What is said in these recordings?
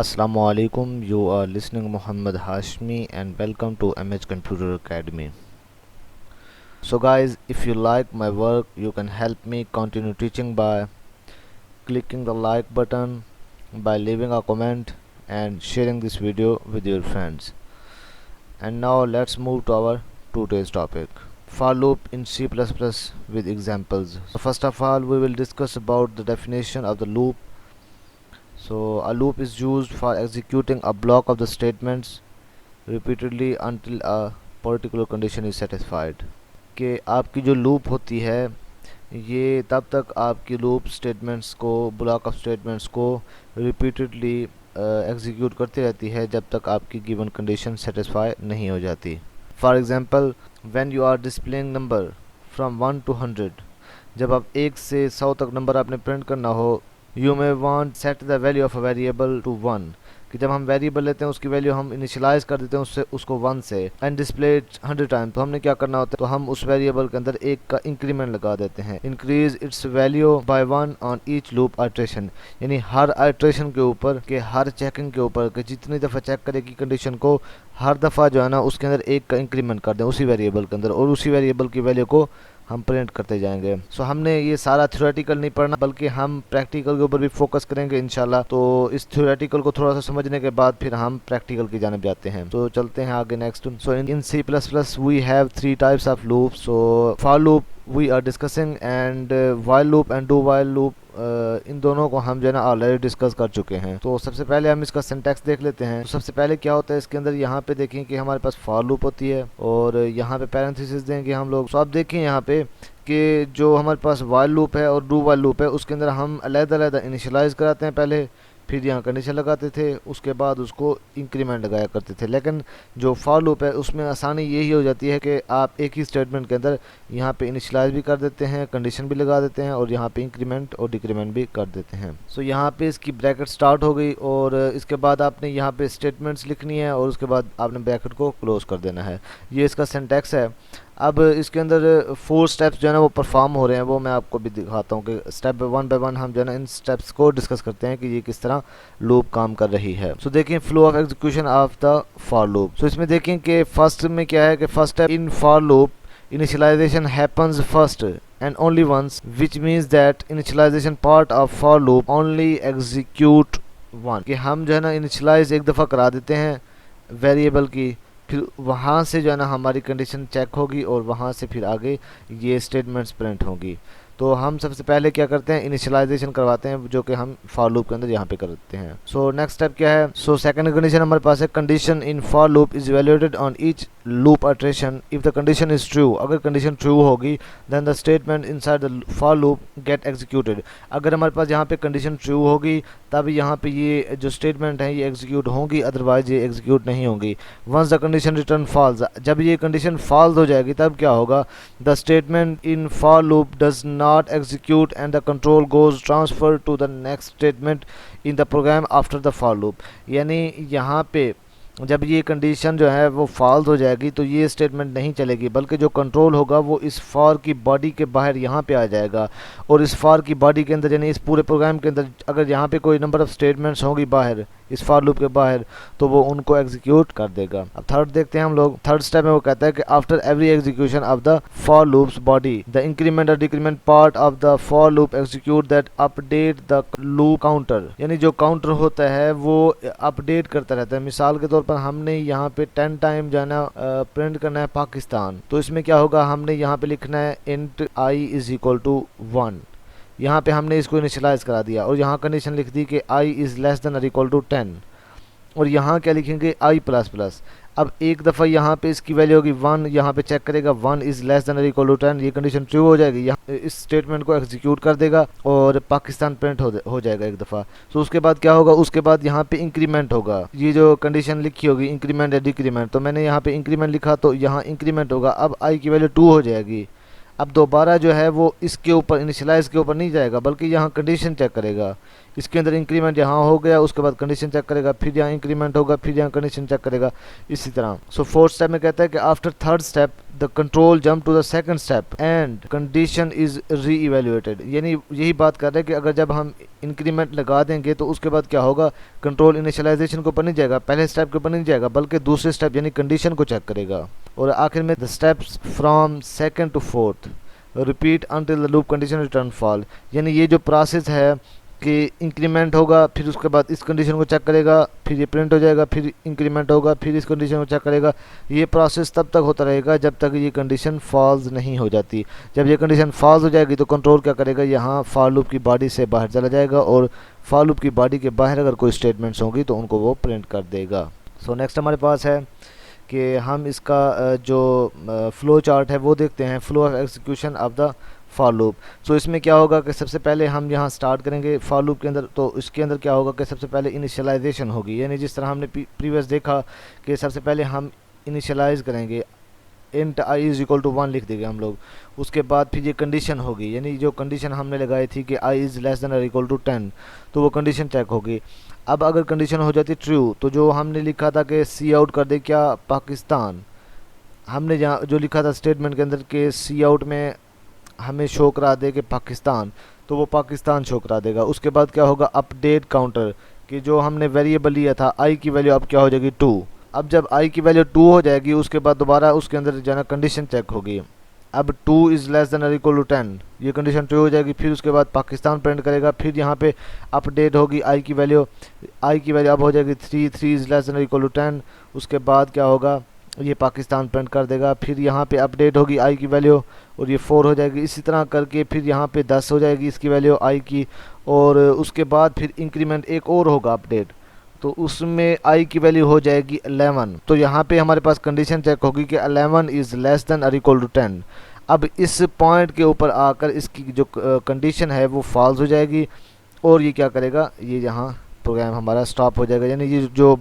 Assalamualaikum. You are listening Muhammad Hashmi and welcome to MH Computer Academy. So guys, if you like my work, you can help me continue teaching by clicking the like button, by leaving a comment and sharing this video with your friends. And now let's move to our today's topic. For loop in C++ with examples. So first of all, we will discuss about the definition of the loop. So a loop is used for executing a block of the statements repeatedly until a particular condition is satisfied. कि आपकी जो loop होती है ये तब तक आपकी loop statements को ब्लॉक ऑफ स्टेटमेंट्स को रिपीटेडली एग्जीक्यूट करती रहती है जब तक आपकी गिवन कंडीशन सेटिस्फाई नहीं हो जाती. For example, when you are displaying number from 1 to 100, जब आप 1 से 100 तक नंबर आपने प्रिंट करना हो, you may want set the value of a variable to 1, कि जब हम वेरिएबल लेते हैं उसकी वैल्यू हम इनिशियलाइज कर देते हैं उसको 1 से एंड डिस्प्ले 100 टाइम. तो हमने क्या करना होता है, तो हम उस वेरिएबल के अंदर 1 का इंक्रीमेंट लगा देते हैं. Increase its value by 1 on each loop iteration, यानी हर आइट्रेशन के ऊपर के हर चेकिंग के ऊपर कि जितनी दफ़ा चेक करेगी कंडीशन को, हर दफ़ा जो है ना उसके अंदर 1 का इंक्रीमेंट कर दें उसी वेरिएबल के अंदर, और उसी वेरिएबल की वैल्यू को हम प्रिंट करते जाएंगे. सो हमने ये सारा थ्योरेटिकल नहीं पढ़ना, बल्कि हम प्रैक्टिकल के ऊपर भी फोकस करेंगे इंशाल्लाह. तो इस थ्योरेटिकल को थोड़ा सा समझने के बाद फिर हम प्रैक्टिकल की जानिब जाते हैं. तो चलते हैं आगे next. So in C++ we have 3 types of loop. So for loop we are discussing and while loop and do while loop, इन दोनों को हम जो है ना ऑलरेडी डिस्कस कर चुके हैं. तो सबसे पहले हम इसका सिंटैक्स देख लेते हैं. तो सबसे पहले क्या होता है इसके अंदर, यहाँ पे देखें कि हमारे पास फॉर लूप होती है और यहाँ पे पैरेंथेसिस देंगे हम लोग. तो आप देखें यहाँ पे कि जो हमारे पास वाइल लूप है और डू वाइल लूप है उसके अंदर हम अलग-अलग इनिशियलाइज कराते हैं पहले, फिर यहाँ कंडीशन लगाते थे, उसके बाद उसको इंक्रीमेंट लगाया करते थे. लेकिन जो फॉर लूप है उसमें आसानी यही हो जाती है कि आप एक ही स्टेटमेंट के अंदर यहाँ पे इनिशियलाइज भी कर देते हैं, कंडीशन भी लगा देते हैं और यहाँ पे इंक्रीमेंट और डिक्रीमेंट भी कर देते हैं. सो यहाँ पे इसकी ब्रैकेट स्टार्ट हो गई और इसके बाद आपने यहाँ पे स्टेटमेंट्स लिखनी है और उसके बाद आपने ब्रैकेट को क्लोज कर देना है. ये इसका सिंटैक्स है. अब इसके अंदर 4 स्टेप्स जो है ना वो परफॉर्म हो रहे हैं, वो मैं आपको भी दिखाता हूँ कि स्टेप 1 बाय 1 हम जो है ना इन स्टेप्स को डिस्कस करते हैं कि ये किस तरह लूप काम कर रही है. सो देखें flow of execution of the for loop. So इसमें देखें कि फर्स्ट में क्या है कि first step in for loop initialization happens first and only once, which means that initialization part of for loop only execute one, कि हम जो है ना इनिशियलाइज एक दफ़ा करा देते हैं वेरिएबल की, फिर वहाँ से जो है ना हमारी कंडीशन चेक होगी और वहाँ से फिर आगे ये स्टेटमेंट्स प्रिंट होंगी. तो हम सबसे पहले क्या करते हैं, इनिशियलाइजेशन करवाते हैं जो कि हम फॉर लूप के अंदर यहाँ पे करते हैं. सो नेक्स्ट स्टेप क्या है. सो सेकंड कंडीशन हमारे पास है, condition in for loop is evaluated on each loop iteration if the condition is true. अगर कंडीशन ट्रू होगी then the statement inside the for loop get executed. अगर हमारे पास यहाँ पे कंडीशन ट्रू होगी तब यहाँ पे ये जो स्टेटमेंट है ये एग्जीक्यूट होंगी, अदरवाइज ये एग्जीक्यूट नहीं होंगी. Once the condition return false, जब ये कंडीशन फॉल्स हो जाएगी तब क्या होगा, the statement in for loop does not execute and the control goes transferred to the next statement in the program after the for loop. यानी यहाँ पे जब ये कंडीशन जो है वो फॉल्स हो जाएगी तो ये स्टेटमेंट नहीं चलेगी, बल्कि जो कंट्रोल होगा वो इस फॉर की बॉडी के बाहर यहाँ पे आ जाएगा, और इस फॉर की बॉडी के अंदर यानी इस पूरे प्रोग्राम के अंदर अगर यहाँ पे कोई नंबर ऑफ स्टेटमेंट्स होंगी बाहर इस फॉर लूप के बाहर तो वो उनको एग्जीक्यूट कर देगा. अब थर्ड देखते हैं हम लोग. थर्ड स्टेप में वो कहता है कि after every execution of the for loop's body the increment और decrement part of the for loop execute that update the loop counter, यानी जो काउंटर होता है वो अपडेट करता रहता है. मिसाल के तौर पर हमने यहाँ पे 10 टाइम जाना प्रिंट करना है पाकिस्तान, तो इसमें क्या होगा, हमने यहाँ पे लिखना है int i is equal to 1. यहाँ पे हमने इसको इनिशियलाइज करा दिया और यहाँ कंडीशन लिख दी कि i इज़ लेस देन और इक्वल टू 10, और यहाँ क्या लिखेंगे i प्लस प्लस. अब एक दफ़ा यहाँ पे इसकी वैल्यू होगी 1, यहाँ पे चेक करेगा 1 इज़ लेस देन और इक्वल टू 10, ये कंडीशन ट्रू हो जाएगी, यहाँ इस स्टेटमेंट को एग्जीक्यूट कर देगा और पाकिस्तान प्रिंट हो जाएगा एक दफ़ा. तो उसके बाद क्या होगा, उसके बाद यहाँ पे इंक्रीमेंट होगा, ये जो कंडीशन लिखी होगी इंक्रीमेंट या डिक्रीमेंट, तो मैंने यहाँ पे इंक्रीमेंट लिखा तो यहाँ इंक्रीमेंट होगा. अब i की वैल्यू 2 हो जाएगी. अब दोबारा जो है वो इसके ऊपर इनिशियलाइज के ऊपर नहीं जाएगा बल्कि यहाँ कंडीशन चेक करेगा इसके अंदर इंक्रीमेंट यहाँ हो गया, उसके बाद कंडीशन चेक करेगा, फिर यहाँ इंक्रीमेंट होगा, फिर यहाँ कंडीशन चेक करेगा, इसी तरह। सो फोर्थ स्टेप में कहता है कि after third step the control jump to the second step and condition is reevaluated. यानी यही बात कर रहे हैं कि अगर जब हम इंक्रीमेंट लगा देंगे तो उसके बाद क्या होगा, कंट्रोल इनिशियलाइजेशन को ऊपर नहीं जाएगा, पहले स्टेप के ऊपर नहीं जाएगा, बल्कि दूसरे स्टेप यानी कंडीशन को चेक करेगा। और आखिर में the steps from second to fourth repeat until the loop condition return false. यानी ये जो प्रोसेस है कि इंक्रीमेंट होगा, फिर उसके बाद इस कंडीशन को चेक करेगा, फिर ये प्रिंट हो जाएगा, फिर इंक्रीमेंट होगा, फिर इस कंडीशन को चेक करेगा। ये प्रोसेस तब तक होता रहेगा जब तक ये कंडीशन फॉल्स नहीं हो जाती। जब ये कंडीशन फॉल्स हो जाएगी तो कंट्रोल क्या करेगा, यहाँ फॉर लूप की बॉडी से बाहर चला जाएगा और फॉर लूप की बॉडी के बाहर अगर कोई स्टेटमेंट्स होंगी तो उनको वो प्रिंट कर देगा। सो नेक्स्ट हमारे पास है कि हम इसका जो फ्लो चार्ट है वो देखते हैं, flow of execution of the for loop. So इसमें क्या होगा कि सबसे पहले हम यहाँ स्टार्ट करेंगे फॉर लूप के अंदर, तो इसके अंदर क्या होगा कि सबसे पहले इनिशियलाइजेशन होगी। यानी जिस तरह हमने प्रीवियस देखा कि सबसे पहले हम इनिशियलाइज करेंगे, int i is equal to 1 लिख देंगे हम लोग। उसके बाद फिर ये कंडीशन होगी, यानी जो कंडीशन हमने लगाई थी कि i इज़ लेस देन और इक्वल टू 10, तो वो कंडीशन चेक होगी। अब अगर कंडीशन हो जाती ट्रू तो जो हमने लिखा था कि सी आउट कर दे क्या पाकिस्तान, हमने जहाँ जो लिखा था स्टेटमेंट के अंदर के सी आउट में हमें शो करा दे कि पाकिस्तान, तो वो पाकिस्तान शो करा देगा। उसके बाद क्या होगा, अपडेट काउंटर, कि जो हमने वेरिएबल लिया था i की वैल्यू अब क्या हो जाएगी 2। अब जब i की वैल्यू 2 हो जाएगी उसके बाद दोबारा उसके अंदर जाना कंडीशन चेक होगी। अब 2 इज़ लेस देन और इक्वल टू 10, ये कंडीशन ट्रू हो जाएगी। फिर उसके बाद पाकिस्तान प्रिंट करेगा, फिर यहाँ पे अपडेट होगी i की वैल्यू अब हो जाएगी 3 इज़ लेस देन और इक्वल टू 10। उसके बाद क्या होगा, ये पाकिस्तान प्रिंट कर देगा। फिर यहाँ पे अपडेट होगी i की वैल्यू और ये 4 हो जाएगी। इसी तरह करके फिर यहाँ पे 10 हो जाएगी इसकी वैल्यू i की, और उसके बाद फिर इंक्रीमेंट एक और होगा अपडेट, तो उसमें i की वैल्यू हो जाएगी 11। तो यहाँ पे हमारे पास कंडीशन चेक होगी कि 11 इज़ लेस देन और इक्वल टू 10। अब इस पॉइंट के ऊपर आकर इसकी जो कंडीशन है वो फॉल्स हो जाएगी और ये क्या करेगा, ये यहाँ प्रोग्राम हमारा स्टॉप हो जाएगा। यानी ये जो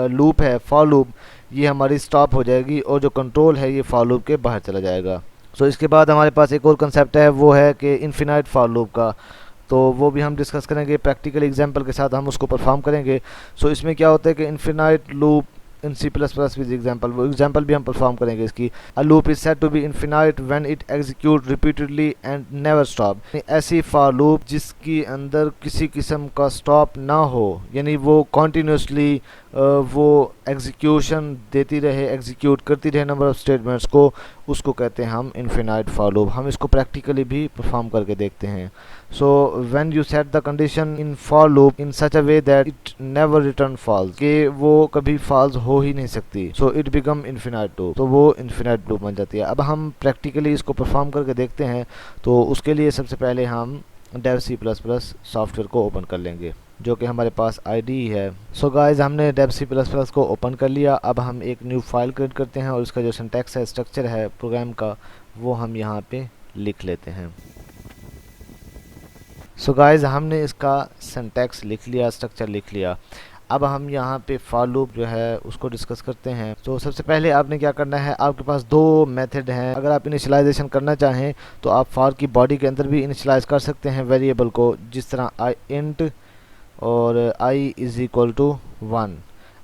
लूप है फॉर लूप, ये हमारी स्टॉप हो जाएगी और जो कंट्रोल है ये फॉर लूप के बाहर चला जाएगा। सो इसके बाद हमारे पास एक और कंसेप्ट है, वो है कि इन्फिनाइट फॉर लूप का, तो वो भी हम डिस्कस करेंगे प्रैक्टिकल एग्जांपल के साथ, हम उसको परफॉर्म करेंगे। सो इसमें क्या होता है कि infinite loop in C++ with example, वो एग्जांपल भी हम परफॉर्म करेंगे इसकी। A loop is said to be infinite when it execute repeatedly and never stop. ऐसी फॉर लूप जिसकी अंदर किसी किस्म का स्टॉप ना हो, यानी वो कॉन्टीन्यूसली वो एग्जीक्यूशन देती रहे, एग्जीक्यूट करती रहे नंबर ऑफ स्टेटमेंट्स को, उसको कहते हैं हम इन्फिनाइट फॉर लूप। हम इसको प्रैक्टिकली भी परफॉर्म करके देखते हैं। So when you set the condition in for loop in such a way that it never return false, कि वो कभी फॉल्स हो ही नहीं सकती, so it become infinite loop, तो वो इन्फिनाइट लूप बन जाती है। अब हम प्रैक्टिकली इसको परफॉर्म करके देखते हैं। तो उसके लिए सबसे पहले हम डेव C++ सॉफ्टवेयर को ओपन कर लेंगे, जो कि हमारे पास IDE है। सो गाइस, हमने डेव C++ को ओपन कर लिया। अब हम एक न्यू फाइल क्रिएट करते हैं और इसका जो सिंटैक्स है, स्ट्रक्चर है प्रोग्राम का, वो हम यहाँ पे लिख लेते हैं। सो गाइस, हमने इसका सिंटैक्स लिख लिया, स्ट्रक्चर लिख लिया। अब हम यहाँ पे फॉर लूप जो है उसको डिस्कस करते हैं। तो सबसे पहले आपने क्या करना है, आपके पास दो मेथड हैं। अगर आप इनिशियलाइजेशन करना चाहें तो आप फॉर की बॉडी के अंदर भी इनिशियलाइज कर सकते हैं वेरिएबल को, जिस तरह int और i इज़ इक्वल टू 1,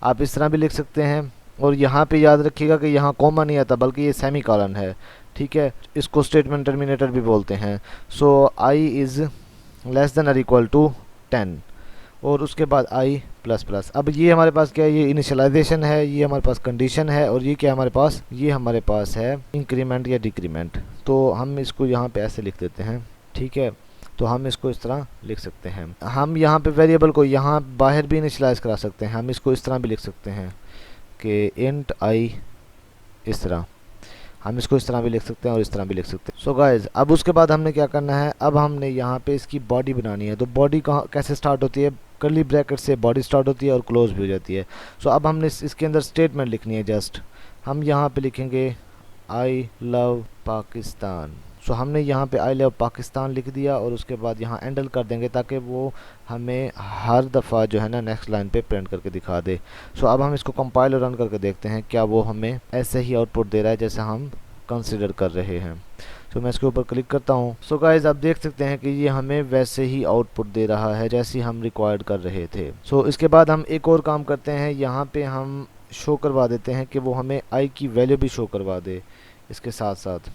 आप इस तरह भी लिख सकते हैं। और यहाँ पे याद रखिएगा कि यहाँ कॉमा नहीं आता बल्कि ये सेमी कॉलन है, ठीक है। इसको स्टेटमेंट टर्मिनेटर भी बोलते हैं। सो i इज़ लेस देन और इक्वल टू 10 और उसके बाद i प्लस प्लस। अब ये हमारे पास क्या है, ये इनिशियलाइजेशन है, ये हमारे पास कंडीशन है, और ये क्या हमारे पास, ये हमारे पास है इंक्रीमेंट या डिक्रीमेंट। तो हम इसको यहाँ पे ऐसे लिख देते हैं, ठीक है। तो हम इसको इस तरह लिख सकते हैं। हम यहाँ पे वेरिएबल को यहाँ बाहर भी इनिशियलाइज करा सकते हैं। हम इसको इस तरह भी लिख सकते हैं कि इंट i, इस तरह हम इसको इस तरह भी लिख सकते हैं और इस तरह भी लिख सकते हैं। सो गाइज, अब उसके बाद हमने क्या करना है, अब हमने यहाँ पे इसकी बॉडी बनानी है। तो बॉडी कहाँ कैसे स्टार्ट होती है, कर्ली ब्रैकेट से बॉडी स्टार्ट होती है और क्लोज भी हो जाती है। सो अब हमने इसके अंदर स्टेटमेंट लिखनी है। जस्ट हम यहाँ पे लिखेंगे आई लव पाकिस्तान। सो हमने यहाँ पे आई लव पाकिस्तान लिख दिया और उसके बाद यहाँ एंडल कर देंगे ताकि वो हमें हर दफ़ा जो है ना नेक्स्ट लाइन पे प्रिंट करके दिखा दे। सो अब हम इसको कंपाइल और रन करके देखते हैं क्या वो हमें ऐसे ही आउटपुट दे रहा है जैसे हम कंसिडर कर रहे हैं। तो मैं इसके ऊपर क्लिक करता हूँ। सो गाइज आप देख सकते हैं कि ये हमें वैसे ही आउटपुट दे रहा है जैसे हम रिक्वायर्ड कर रहे थे। सो इसके बाद हम एक और काम करते हैं, यहाँ पे हम शो करवा देते हैं कि वो हमें आई की वैल्यू भी शो करवा दे इसके साथ साथ।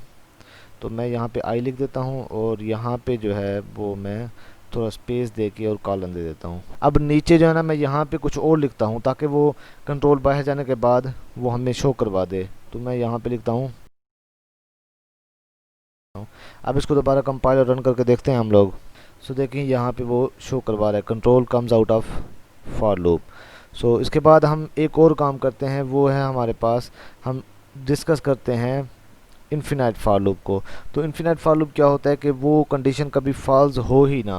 तो मैं यहाँ पे आई लिख देता हूँ और यहाँ पे जो है वो मैं थोड़ा स्पेस दे के और कॉलन दे देता हूँ। अब नीचे जो है ना मैं यहाँ पे कुछ और लिखता हूँ ताकि वो कंट्रोल बाहर जाने के बाद वो हमें शो करवा दे। तो मैं यहाँ पे लिखता हूँ। अब इसको दोबारा कंपाइल और रन करके देखते हैं हम लोग। सो देखें यहाँ पे वो शो करवा रहा है control comes out of for loop. So इसके बाद हम एक और काम करते हैं, वो है हमारे पास हम डिस्कस करते हैं इन्फिनाइट फॉर लूप को। तो इन्फिनाइट फॉर लूप क्या होता है कि वो कंडीशन कभी फॉल्स हो ही ना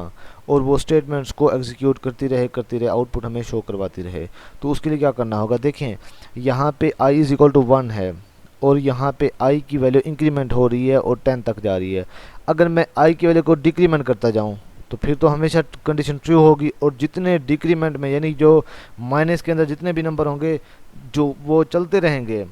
और वो स्टेटमेंट्स को एग्जीक्यूट करती रहे आउटपुट हमें शो करवाती रहे। तो उसके लिए क्या करना होगा, देखें यहाँ पे i इज़ इक्वल टू 1 है और यहाँ पे i की वैल्यू इंक्रीमेंट हो रही है और 10 तक जा रही है। अगर मैं i की वैल्यू को डिक्रीमेंट करता जाऊँ तो फिर तो हमेशा कंडीशन ट्रू होगी और जितने डिक्रीमेंट में यानी जो माइनस के अंदर जितने भी नंबर होंगे जो वो चलते रहेंगे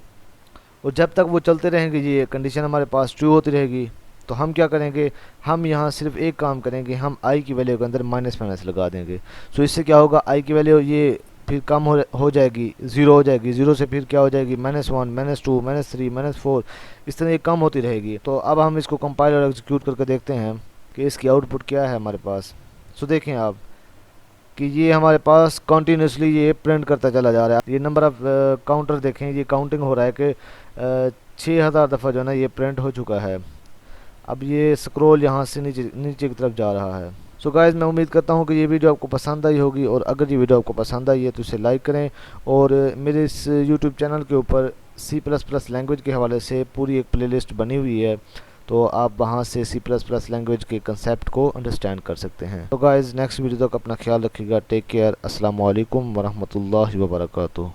और जब तक वो चलते रहेंगे ये कंडीशन हमारे पास ट्रू होती रहेगी। तो हम क्या करेंगे, हम यहाँ सिर्फ एक काम करेंगे, हम आई की वैल्यू के अंदर माइनस माइनस लगा देंगे। सो इससे क्या होगा, आई की वैल्यू ये फिर कम हो जाएगी, ज़ीरो हो जाएगी, ज़ीरो से फिर क्या हो जाएगी -1 -2 -3 -4, इस तरह ये कम होती रहेगी। तो अब हम इसको कंपाइल और एग्जीक्यूट करके देखते हैं कि इसकी आउटपुट क्या है हमारे पास। सो देखें आप कि ये हमारे पास कंटिन्यूसली ये प्रिंट करता चला जा रहा है। ये नंबर ऑफ काउंटर देखें, ये काउंटिंग हो रहा है कि 6000 दफ़ा जो है ना ये प्रिंट हो चुका है। अब ये स्क्रॉल यहाँ से नीचे नीचे की तरफ जा रहा है। सो गाइज़ मैं उम्मीद करता हूँ कि ये वीडियो आपको पसंद आई होगी और अगर ये वीडियो आपको पसंद आई है तो इसे लाइक करें और मेरे इस यूट्यूब चैनल के ऊपर C++ लैंग्वेज के हवाले से पूरी एक प्लेलिस्ट बनी हुई है, तो आप वहाँ से C++ लैंग्वेज के कंसेप्ट को अंडरस्टैंड कर सकते हैं। तो गाइज़ नेक्स्ट वीडियो तक अपना ख्याल रखिएगा। Take care. अस्सलाम वालेकुम वरहमतुल्लाहि वबरकातुहू।